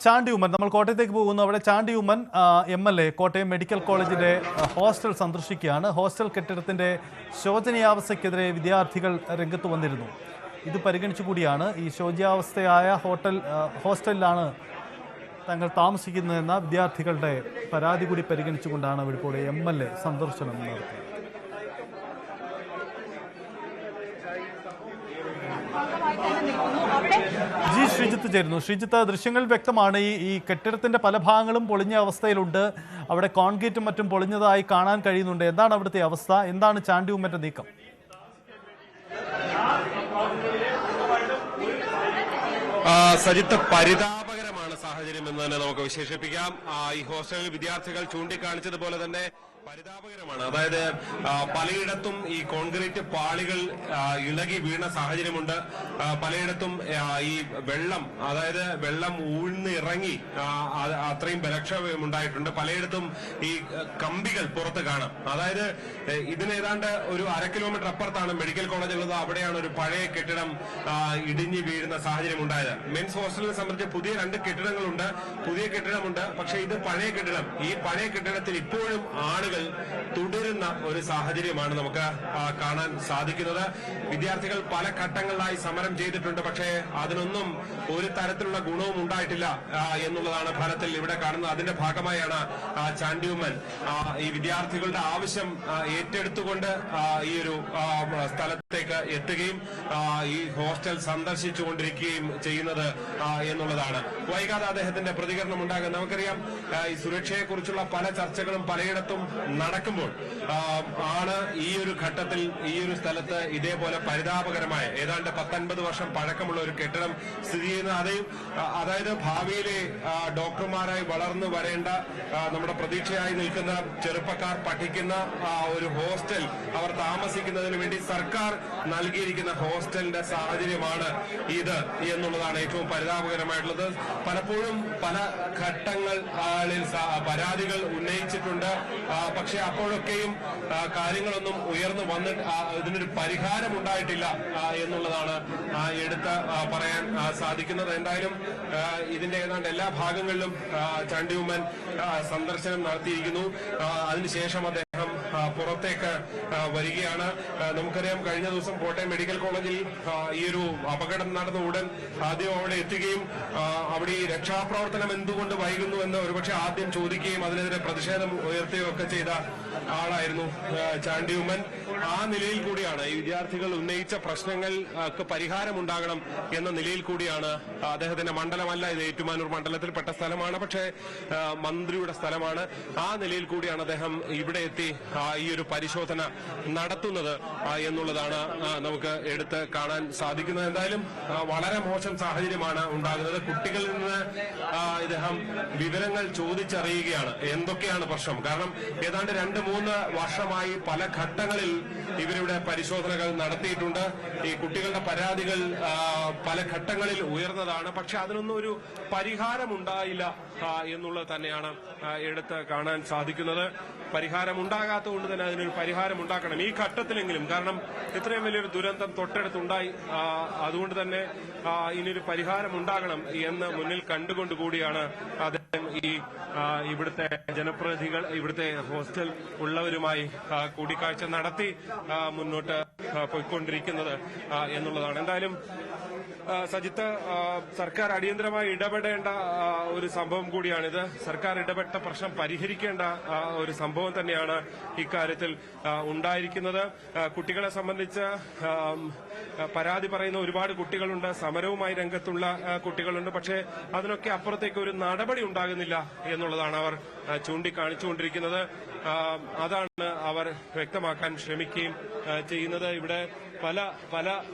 ചാണ്ടി ഉമ്മൻ, നമ്മൾ കോട്ടയത്തേക്ക് പോകുന്നു. അവിടെ ചാണ്ടി ഉമ്മൻ MLA കോട്ടയം മെഡിക്കൽ കോളേജിന്റെ ഹോസ്റ്റൽ സന്ദർശിക്കുകയാണ്. ഹോസ്റ്റൽ കെട്ടിടത്തിന്റെ ശോചനീയാവസ്ഥയ്ക്കെതിരെ വിദ്യാർത്ഥികൾ രംഗത്ത് വന്നിരുന്നു. ഇത് പരിഗണിച്ചുകൂടിയാണ് ഈ ശോച്യാവസ്ഥയായ ഹോസ്റ്റലിലാണ് തങ്ങൾ താമസിക്കുന്നതെന്ന വിദ്യാർത്ഥികളുടെ പരാതി കൂടി പരിഗണിച്ചുകൊണ്ടാണ് ഇപ്പോൾ MLA സന്ദർശനം നടത്തിയത്. ജി ശ്രീജിത്ത് ചേരുന്നു. ശ്രീജിത്ത്, ദൃശ്യങ്ങൾ വ്യക്തമാണ്. ഈ കെട്ടിടത്തിന്റെ പല ഭാഗങ്ങളും പൊളിഞ്ഞ അവസ്ഥയിലുണ്ട്. അവിടെ കോൺക്രീറ്റും മറ്റും പൊളിഞ്ഞതായി കാണാൻ കഴിയുന്നുണ്ട്. എന്താണ് അവിടുത്തെ അവസ്ഥ? എന്താണ് ചാണ്ടി ഉമ്മന്റെ നീക്കം? സജിത്ത്, പരിതാപകരമാണ് സാഹചര്യം എന്ന് തന്നെ നമുക്ക് വിശേഷിപ്പിക്കാം. ഈ ഹോസ്റ്റലിൽ വിദ്യാർത്ഥികൾ ചൂണ്ടിക്കാണിച്ചതുപോലെ തന്നെ പരിതാപകരമാണ്. അതായത് പലയിടത്തും ഈ കോൺക്രീറ്റ് പാളികൾ ഇളകി വീണ സാഹചര്യമുണ്ട്. പലയിടത്തും ഈ വെള്ളം ഊഴ്ന്ന് ഇറങ്ങി അത്രയും ബലക്ഷയമുണ്ടായിട്ടുണ്ട്. പലയിടത്തും ഈ കമ്പികൾ പുറത്ത് കാണാം. അതായത് ഇതിന് ഏതാണ്ട് ഒരു 1/2 കിലോമീറ്റർ അപ്പുറത്താണ് മെഡിക്കൽ കോളേജ് ഉള്ളത്. അവിടെയാണ് ഒരു പഴയ കെട്ടിടം ഇടിഞ്ഞു വീഴുന്ന സാഹചര്യം ഉണ്ടായത്. മെൻസ് ഹോസ്റ്റലിനെ സംബന്ധിച്ച് പുതിയ 2 കെട്ടിടങ്ങളുണ്ട്, പുതിയ കെട്ടിടമുണ്ട്. പക്ഷെ ഇത് പഴയ കെട്ടിടം. ഈ പഴയ കെട്ടിടത്തിൽ ഇപ്പോഴും ആളുകൾ തുടരുന്ന ഒരു സാഹചര്യമാണ് നമുക്ക് കാണാൻ സാധിക്കുന്നത്. വിദ്യാർത്ഥികൾ പല ഘട്ടങ്ങളിലായി സമരം ചെയ്തിട്ടുണ്ട്. പക്ഷേ അതിനൊന്നും ഒരു തരത്തിലുള്ള ഗുണവും ഉണ്ടായിട്ടില്ല എന്നുള്ളതാണ് ഫലത്തിൽ ഇവിടെ കാണുന്നത്. അതിന്റെ ഭാഗമായാണ് ചാണ്ടി ഉമ്മൻ ഈ വിദ്യാർത്ഥികളുടെ ആവശ്യം ഏറ്റെടുത്തുകൊണ്ട് ഈ ഒരു സ്ഥലത്തേക്ക് എത്തുകയും ഈ ഹോസ്റ്റൽ സന്ദർശിച്ചുകൊണ്ടിരിക്കുകയും ചെയ്യുന്നത് എന്നുള്ളതാണ്. വൈകാതെ അദ്ദേഹത്തിന്റെ പ്രതികരണം ഉണ്ടാകും. നമുക്കറിയാം, ഈ സുരക്ഷയെക്കുറിച്ചുള്ള പല ചർച്ചകളും പലയിടത്തും നടക്കുമ്പോൾ ആണ് ഈ ഒരു ഘട്ടത്തിൽ ഈ ഒരു സ്ഥലത്ത് ഇതേപോലെ പരിതാപകരമായ ഏതാണ്ട് 10-50 വർഷം പഴക്കമുള്ള ഒരു കെട്ടിടം സ്ഥിതി ചെയ്യുന്നത്. അതായത് ഭാവിയിലെ ഡോക്ടർമാരായി വളർന്നു വരേണ്ട നമ്മുടെ പ്രതീക്ഷയായി നിൽക്കുന്ന ചെറുപ്പക്കാർ പഠിക്കുന്ന ഒരു ഹോസ്റ്റൽ, അവർ താമസിക്കുന്നതിന് വേണ്ടി സർക്കാർ നൽകിയിരിക്കുന്ന ഹോസ്റ്റലിന്റെ സാഹചര്യമാണ് ഇത് എന്നുള്ളതാണ് ഏറ്റവും പരിതാപകരമായിട്ടുള്ളത്. പലപ്പോഴും പല ഘട്ടങ്ങളിൽ പരാതികൾ ഉന്നയിച്ചിട്ടുണ്ട്. പക്ഷെ അപ്പോഴൊക്കെയും കാര്യങ്ങളൊന്നും ഉയർന്നു വന്നിട്ട് ഇതിനൊരു പരിഹാരം ഉണ്ടായിട്ടില്ല എന്നുള്ളതാണ് എടുത്ത് പറയാൻ സാധിക്കുന്നത്. എന്തായാലും ഇതിന്റെ ഏതാണ്ട് എല്ലാ ഭാഗങ്ങളിലും ചാണ്ടി ഉമ്മൻ സന്ദർശനം നടത്തിയിരിക്കുന്നു. അതിനുശേഷം അദ്ദേഹം പുറത്തേക്ക് വരികയാണ്. നമുക്കറിയാം, കഴിഞ്ഞ ദിവസം കോട്ടയം മെഡിക്കൽ കോളേജിൽ ഈ ഒരു അപകടം നടന്ന ഉടൻ ആദ്യം അവിടെ എത്തുകയും അവിടെ ഈ രക്ഷാപ്രവർത്തനം എന്തുകൊണ്ട് വൈകുന്നു എന്ന് ഒരുപക്ഷെ ആദ്യം ചോദിക്കുകയും അതിനെതിരെ പ്രതിഷേധം ഉയർത്തുകയും ഒക്കെ ചെയ്ത ആളായിരുന്നു ചാണ്ടി ഉമ്മൻ. ആ നിലയിൽ കൂടിയാണ് ഈ വിദ്യാർത്ഥികൾ ഉന്നയിച്ച പ്രശ്നങ്ങൾക്ക് പരിഹാരമുണ്ടാകണം എന്ന നിലയിൽ കൂടിയാണ് അദ്ദേഹത്തിന്റെ മണ്ഡലമല്ല ഇത്, ഏറ്റുമാനൂർ മണ്ഡലത്തിൽപ്പെട്ട സ്ഥലമാണ്, പക്ഷേ മന്ത്രിയുടെ സ്ഥലമാണ്. ആ നിലയിൽ കൂടിയാണ് അദ്ദേഹം ഇവിടെ എത്തി ഈ ഒരു പരിശോധന നടത്തുന്നത് എന്നുള്ളതാണ് നമുക്ക് എടുത്ത് കാണാൻ സാധിക്കുന്നത്. എന്തായാലും വളരെ മോശം സാഹചര്യമാണ് ഉണ്ടാകുന്നത്. കുട്ടികളിൽ നിന്ന് ഇദ്ദേഹം വിവരങ്ങൾ ചോദിച്ചറിയുകയാണ് എന്തൊക്കെയാണ് പ്രശ്നം. കാരണം ഏതാണ്ട് 2-3 വർഷമായി പല ഘട്ടങ്ങളിൽ ഇവരുടെ പരിശോധനകൾ നടത്തിയിട്ടുണ്ട്. ഈ കുട്ടികളുടെ പരാതികൾ പല ഘട്ടങ്ങളിൽ ഉയർന്നതാണ്. പക്ഷെ അതിനൊന്നും ഒരു പരിഹാരമുണ്ടായില്ല എന്നുള്ളത് തന്നെയാണ് എടുത്ത് കാണാൻ സാധിക്കുന്നത്. പരിഹാരം ഉണ്ടാകാത്തതുകൊണ്ട് തന്നെ അതിനൊരു പരിഹാരം ഉണ്ടാക്കണം ഈ ഘട്ടത്തിലെങ്കിലും. കാരണം ഇത്രയും വലിയൊരു ദുരന്തം തൊട്ടടുത്തുണ്ടായി. അതുകൊണ്ട് തന്നെ ഇനിയൊരു പരിഹാരം ഉണ്ടാകണം എന്ന് മുന്നിൽ കണ്ടുകൊണ്ടുകൂടിയാണ് അദ്ദേഹം ഇവിടുത്തെ ജനപ്രതിനിധികൾ, ഇവിടുത്തെ ഹോസ്റ്റൽ ഉള്ളവരുമായി കൂടിക്കാഴ്ച നടത്തി മുന്നോട്ട് പോയിക്കൊണ്ടിരിക്കുന്നത് എന്നുള്ളതാണ്. എന്തായാലും സജിത്ത്, സർക്കാർ അടിയന്തരമായി ഇടപെടേണ്ട ഒരു സംഭവം കൂടിയാണിത്. സർക്കാർ ഇടപെട്ട പ്രശ്നം പരിഹരിക്കേണ്ട ഒരു സംഭവം തന്നെയാണ് ഇക്കാര്യത്തിൽ ഉണ്ടായിരിക്കുന്നത്. കുട്ടികളെ സംബന്ധിച്ച് പരാതി പറയുന്ന ഒരുപാട് കുട്ടികളുണ്ട്, സമരവുമായി രംഗത്തുള്ള കുട്ടികളുണ്ട്. പക്ഷേ അതിനൊക്കെ അപ്പുറത്തേക്ക് ഒരു നടപടി ഉണ്ടാകുന്നില്ല എന്നുള്ളതാണ് അവർ ചൂണ്ടിക്കാണിച്ചുകൊണ്ടിരിക്കുന്നത്. അതാണ് അവർ വ്യക്തമാക്കാൻ ശ്രമിക്കുകയും ചെയ്യുന്നത്. ഇവിടെ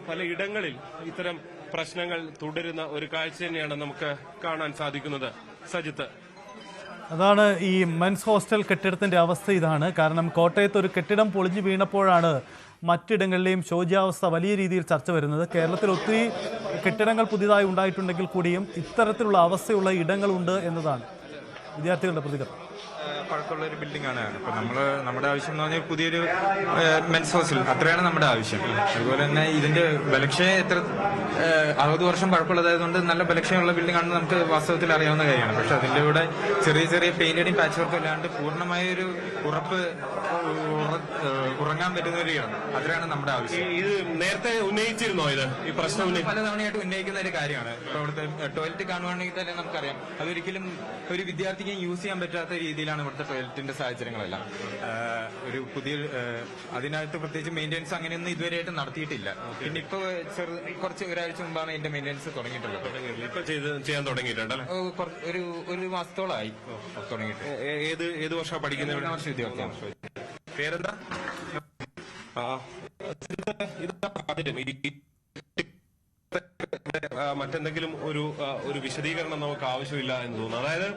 പല ഇടങ്ങളിൽ ഇത്തരം പ്രശ്നങ്ങൾ തുടരുന്ന ഒരു കാഴ്ച തന്നെയാണ് നമുക്ക് കാണാൻ സാധിക്കുന്നത്. സജിത്ത്, അതാണ് ഈ മെൻസ് ഹോസ്റ്റൽ കെട്ടിടത്തിന്റെ അവസ്ഥ. ഇതാണ് കാരണം കോട്ടയത്ത് ഒരു കെട്ടിടം പൊളിഞ്ഞു വീണപ്പോഴാണ് മറ്റിടങ്ങളിലെയും ശോച്യാവസ്ഥ വലിയ രീതിയിൽ ചർച്ച വരുന്നത്. കേരളത്തിൽ ഒത്തിരി കെട്ടിടങ്ങൾ പുതിയതായി ഉണ്ടായിട്ടുണ്ടെങ്കിൽ കൂടിയും ഇത്തരത്തിലുള്ള അവസ്ഥയുള്ള ഇടങ്ങളുണ്ട് എന്നതാണ് വിദ്യാർത്ഥികളുടെ പ്രതികരണം. പഴക്കമുള്ള ഒരു ബിൽഡിംഗ് ആണ്. അപ്പൊ നമ്മുടെ ആവശ്യം എന്ന് പറഞ്ഞാൽ പുതിയൊരു മെൻസ് ഹോസ്റ്റൽ, അത്രയാണ് നമ്മുടെ ആവശ്യം. അതുപോലെ തന്നെ ഇതിന്റെ ബലക്ഷയം 60 വർഷം പഴക്കമുള്ളതായതുകൊണ്ട് നല്ല ബലക്ഷയമുള്ള ബിൽഡിംഗ് ആണെന്ന് നമുക്ക് വാസ്തവത്തിൽ അറിയാവുന്ന കാര്യമാണ്. പക്ഷെ അതിന്റെ കൂടെ ചെറിയ ചെറിയ പെയിന്റിങ് പാച്ച് വർക്കും അല്ലാണ്ട് പൂർണ്ണമായ ഒരു ഉറങ്ങാൻ പറ്റുന്ന ഒരു ഇടം, അത്രയാണ് നമ്മുടെ ആവശ്യം. ഇത് നേരത്തെ ഉന്നയിച്ചിരുന്നോ? ഇത് ഈ പ്രശ്നം പലതവണയായിട്ട് ഉന്നയിക്കുന്ന ഒരു കാര്യമാണ്. ഇപ്പൊ അവിടുത്തെ ടോയ്ലറ്റ് കാണുവാണെങ്കിൽ തന്നെ നമുക്കറിയാം, അതൊരിക്കലും ഒരു വിദ്യാർത്ഥിക്ക് യൂസ് ചെയ്യാൻ പറ്റാത്ത രീതിയിലാണ് ഇവിടുത്തെ ടോയ്ലറ്റിന്റെ സാഹചര്യങ്ങളെല്ലാം. ഒരു പുതിയ അതിനകത്ത് പ്രത്യേകിച്ച് മെയിന്റനൻസ് അങ്ങനെയൊന്നും ഇതുവരെയായിട്ട് നടത്തിയിട്ടില്ല. പിന്നെ ഇപ്പൊ കുറച്ച് ഒരാഴ്ച മുമ്പാണ് ഇതിന്റെ മെയിന്റനൻസ് തുടങ്ങിയിട്ടുള്ളത്. ഇപ്പൊ ചെയ്യാൻ തുടങ്ങിയിട്ടുണ്ടല്ലേ? ഒരു മാസത്തോളമായി തുടങ്ങിയിട്ട്. ഏത് വർഷം പഠിക്കുന്ന വർഷം വിദ്യാർത്ഥിയാണ്. പേരെന്താ? മറ്റെന്തെങ്കിലും ഒരു വിശദീകരണം നമുക്ക് ആവശ്യമില്ല എന്ന് തോന്നുന്നു. അതായത്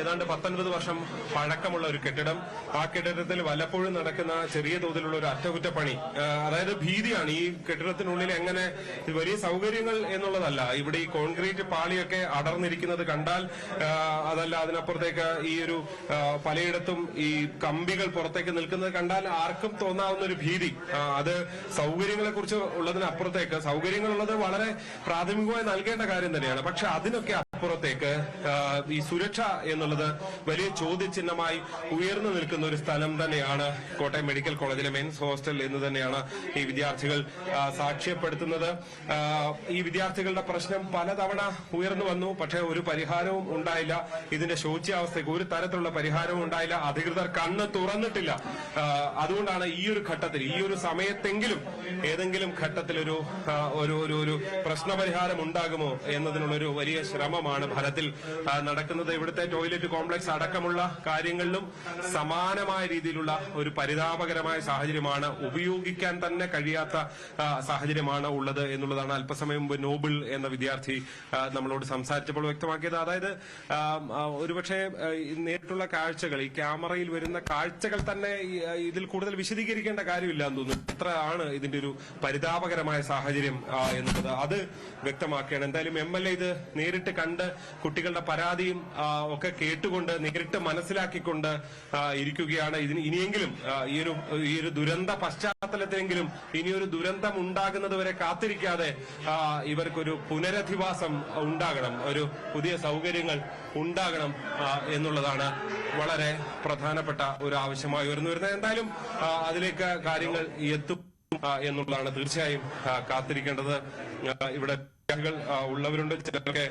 ഏതാണ്ട് 19 വർഷം പഴക്കമുള്ള ഒരു കെട്ടിടം, ആ കെട്ടിടത്തിൽ വല്ലപ്പോഴും നടക്കുന്ന ചെറിയ തോതിലുള്ള ഒരു അറ്റകുറ്റപ്പണി, അതായത് ഭീതിയാണ് ഈ കെട്ടിടത്തിനുള്ളിൽ എങ്ങനെ വലിയ സൗകര്യങ്ങൾ എന്നുള്ളതല്ല. ഇവിടെ ഈ കോൺക്രീറ്റ് പാളിയൊക്കെ അടർന്നിരിക്കുന്നത് കണ്ടാൽ, അതല്ല അതിനപ്പുറത്തേക്ക് ഈ ഒരു പലയിടത്തും ഈ കമ്പികൾ പുറത്തേക്ക് നിൽക്കുന്നത് കണ്ടാൽ ആർക്കും തോന്നാവുന്ന ഒരു ഭീതി. അത് സൗകര്യങ്ങളെ കുറിച്ച് ഉള്ളതിനപ്പുറത്തേക്ക്, സൗകര്യങ്ങളുള്ളത് വളരെ പ്രാഥമികമായി നൽകേണ്ട കാര്യം തന്നെയാണ്. പക്ഷെ അതിനൊക്കെ അപ്പുറത്തേക്ക് ഈ സുരക്ഷ എന്നുള്ളത് വലിയ ചോദ്യചിഹ്നമായി ഉയർന്നു നിൽക്കുന്ന ഒരു സ്ഥലം തന്നെയാണ് കോട്ടയം മെഡിക്കൽ കോളേജിലെ മെൻസ് ഹോസ്റ്റൽ എന്ന് തന്നെയാണ് ഈ വിദ്യാർത്ഥികൾ സാക്ഷ്യപ്പെടുത്തുന്നത്. ഈ വിദ്യാർത്ഥികളുടെ പ്രശ്നം പലതവണ ഉയർന്നു വന്നു, പക്ഷെ ഒരു പരിഹാരവും ഉണ്ടായില്ല. ഇതിന്റെ ശോച്യാവസ്ഥയ്ക്ക് ഒരു തരത്തിലുള്ള പരിഹാരവും ഉണ്ടായില്ല. അധികൃതർ കണ്ണ് തുറന്നിട്ടില്ല. അതുകൊണ്ടാണ് ഈ ഒരു ഘട്ടത്തിൽ, ഈ ഒരു സമയത്തെങ്കിലും ഏതെങ്കിലും ഘട്ടത്തിൽ ഒരു പ്രശ്നപരിഹാരം ഉണ്ടാകുമോ എന്നതിനുള്ളൊരു വലിയ ശ്രമമാണ് ഫലത്തിൽ നടക്കുന്നത്. ഇവിടുത്തെ ടോയ്ലറ്റ് കോംപ്ലക്സ് അടക്കമുള്ള കാര്യങ്ങളിലും സമാനമായ രീതിയിലുള്ള ഒരു പരിതാപകരമായ സാഹചര്യമാണ്, ഉപയോഗിക്കാൻ തന്നെ കഴിയാത്ത സാഹചര്യമാണ് ഉള്ളത് എന്നുള്ളതാണ് അല്പസമയം മുമ്പ് നോബിൾ എന്ന വിദ്യാർത്ഥി നമ്മളോട് സംസാരിച്ചപ്പോൾ വ്യക്തമാക്കിയത്. അതായത് ഒരുപക്ഷെ നേരിട്ടുള്ള കാഴ്ചകൾ, ഈ ക്യാമറയിൽ വരുന്ന കാഴ്ചകൾ തന്നെ ഇതിൽ കൂടുതൽ വിശദീകരിക്കേണ്ട കാര്യമില്ല എന്ന് തോന്നുന്നു. അത്ര ആണ് ഇതിന്റെ ഒരു പരിതാപകരമായ സാഹചര്യം എന്നുള്ളത്. അത് വ്യക്തമാക്കുകയാണ്. എന്തായാലും MLA ഇത് നേരിട്ട് കണ്ട് കുട്ടികളുടെ പരാതിയും ഒക്കെ കേട്ടുകൊണ്ട് നേരിട്ട് മനസ്സിലാക്കിക്കൊണ്ട് ഇരിക്കുകയാണ്. ഇതിന് ഇനിയെങ്കിലും ഈ ഒരു ദുരന്ത പശ്ചാത്തലത്തിലെങ്കിലും ഇനിയൊരു ദുരന്തം ഉണ്ടാകുന്നത് വരെ കാത്തിരിക്കാതെ ഇവർക്കൊരു പുനരധിവാസം ഉണ്ടാകണം, ഒരു പുതിയ സൗകര്യങ്ങൾ ഉണ്ടാകണം എന്നുള്ളതാണ് വളരെ പ്രധാനപ്പെട്ട ഒരു ആവശ്യമായി ഉയർന്നു വരുന്നത്. എന്തായാലും അതിലേക്ക് കാര്യങ്ങൾ എത്തും എന്നുള്ളതാണ് തീർച്ചയായും കാത്തിരിക്കേണ്ടത്. ഇവിടെ വിദ്യാർത്ഥികൾ ഉള്ളവരുണ്ട്, ചിലരൊക്കെ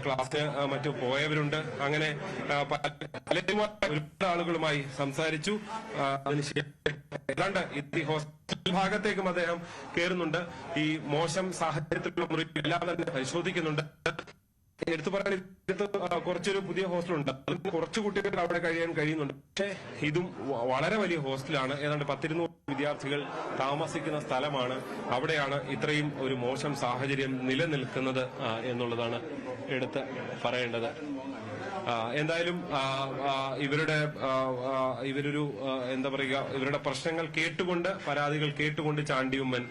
ക്ലാസ്സിന് മറ്റു പോയവരുണ്ട്. അങ്ങനെ ഒരുപാട് ആളുകളുമായി സംസാരിച്ചു. അതിനുശേഷം ഏതാണ്ട് ഈ ഹോസ്റ്റൽ ഭാഗത്തേക്കും അദ്ദേഹം കയറുന്നുണ്ട്. ഈ മോശം സാഹചര്യത്തിലുള്ള മുറി എല്ലാം തന്നെ പരിശോധിക്കുന്നുണ്ട്. എടുത്തു പറയാൻ ഇതിനകത്ത് കുറച്ചൊരു പുതിയ ഹോസ്റ്റലുണ്ട്, കുറച്ച് കുട്ടികൾ അവിടെ കഴിയാൻ കഴിയുന്നുണ്ട്. പക്ഷേ ഇതും വളരെ വലിയ ഹോസ്റ്റലാണ്. ഏതാണ്ട് 100-200 വിദ്യാർത്ഥികൾ താമസിക്കുന്ന സ്ഥലമാണ്. അവിടെയാണ് ഇത്രയും ഒരു മോശം സാഹചര്യം നിലനിൽക്കുന്നത് എന്നുള്ളതാണ് എടുത്ത് പറയേണ്ടത്. എന്തായാലും ഇവരൊരു എന്താ പറയുക, ഇവരുടെ പ്രശ്നങ്ങൾ കേട്ടുകൊണ്ട്, പരാതികൾ കേട്ടുകൊണ്ട് ചാണ്ടിയുമ്മൻ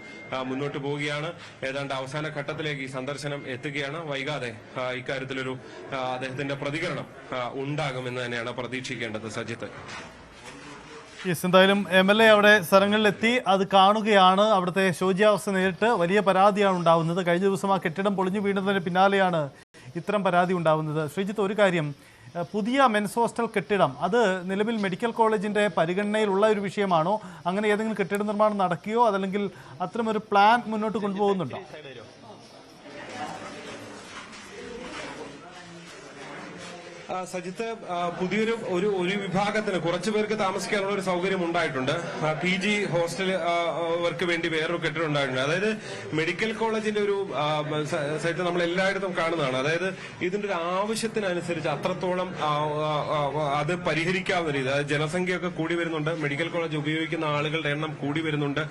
മുന്നോട്ട് പോവുകയാണ്. ഏതാണ്ട് അവസാന ഘട്ടത്തിലേക്ക് ഈ സന്ദർശനം എത്തുകയാണ്. വൈകാതെ ഇക്കാര്യത്തിലൊരു അദ്ദേഹത്തിന്റെ പ്രതികരണം ഉണ്ടാകുമെന്ന് തന്നെയാണ് പ്രതീക്ഷിക്കേണ്ടത്. സജിത്ത്. യെസ്, എന്തായാലും MLA അവിടെ സ്ഥലങ്ങളിലെത്തി അത് കാണുകയാണ്. അവിടുത്തെ ശോച്യാവസ്ഥ നേരിട്ട് വലിയ പരാതിയാണ് ഉണ്ടാവുന്നത്. കഴിഞ്ഞ ദിവസം ആ കെട്ടിടം പൊളിഞ്ഞു വീണതിന് പിന്നാലെയാണ് ഇത്തരം പരാതി ഉണ്ടാവുന്നത്. ശ്രീജിത്ത്, ഒരു കാര്യം, പുതിയ മെൻസ് ഹോസ്റ്റൽ കെട്ടിടം അത് നിലവിൽ മെഡിക്കൽ കോളേജിന്റെ പരിഗണനയിലുള്ള ഒരു വിഷയമാണോ? അങ്ങനെ ഏതെങ്കിലും കെട്ടിട നിർമ്മാണം നടക്കുകയോ അതല്ലെങ്കിൽ അത്തരമൊരു പ്ലാൻ മുന്നോട്ട് കൊണ്ടുപോകുന്നുണ്ടോ? സജിത്ത്, പുതിയൊരു ഒരു വിഭാഗത്തിന് കുറച്ചു പേർക്ക് താമസിക്കാനുള്ള ഒരു സൗകര്യം ഉണ്ടായിട്ടുണ്ട്. PG ഹോസ്റ്റലുകൾക്ക് വേണ്ടി വേറൊരു കെട്ടിടം ഉണ്ടായിട്ടുണ്ട്. അതായത് മെഡിക്കൽ കോളേജിന്റെ ഒരു സൈറ്റ് നമ്മൾ എല്ലായിടത്തും കാണുന്നതാണ്. അതായത് ഇതിന്റെ ഒരു ആവശ്യത്തിനനുസരിച്ച് അത്രത്തോളം അത് പരിഹരിക്കാവുന്ന രീതി, അതായത് ജനസംഖ്യയൊക്കെ കൂടി വരുന്നുണ്ട്, മെഡിക്കൽ കോളേജ് ഉപയോഗിക്കുന്ന ആളുകളുടെ എണ്ണം കൂടി വരുന്നുണ്ട്.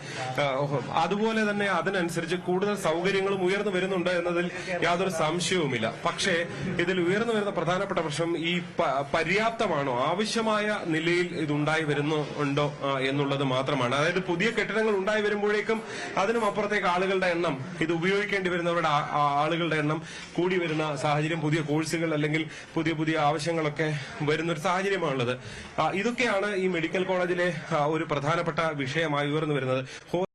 അതുപോലെ തന്നെ അതിനനുസരിച്ച് കൂടുതൽ സൗകര്യങ്ങളും ഉയർന്നു വരുന്നുണ്ട് എന്നതിൽ യാതൊരു സംശയവുമില്ല. പക്ഷേ ഇതിൽ ഉയർന്നു വരുന്ന പ്രധാനപ്പെട്ട പ്രശ്നം കാരണം ഈ പര്യാപ്തമാണോ, ആവശ്യമായ നിലയിൽ ഇതുണ്ടായി വരുന്നുണ്ടോ എന്നുള്ളത് മാത്രമാണ്. അതായത് പുതിയ കെട്ടിടങ്ങൾ ഉണ്ടായി വരുമ്പോഴേക്കും അതിനും അപ്പുറത്തേക്ക് ആളുകളുടെ എണ്ണം, ഇത് ഉപയോഗിക്കേണ്ടി വരുന്നവരുടെ ആളുകളുടെ എണ്ണം കൂടി വരുന്ന സാഹചര്യം, പുതിയ കോഴ്സുകൾ അല്ലെങ്കിൽ പുതിയ പുതിയ ആവശ്യങ്ങളൊക്കെ വരുന്ന ഒരു സാഹചര്യമാണുള്ളത്. ഇതൊക്കെയാണ് ഈ മെഡിക്കൽ കോളേജിലെ ഒരു പ്രധാനപ്പെട്ട വിഷയമായി ഉയർന്നു വരുന്നത്.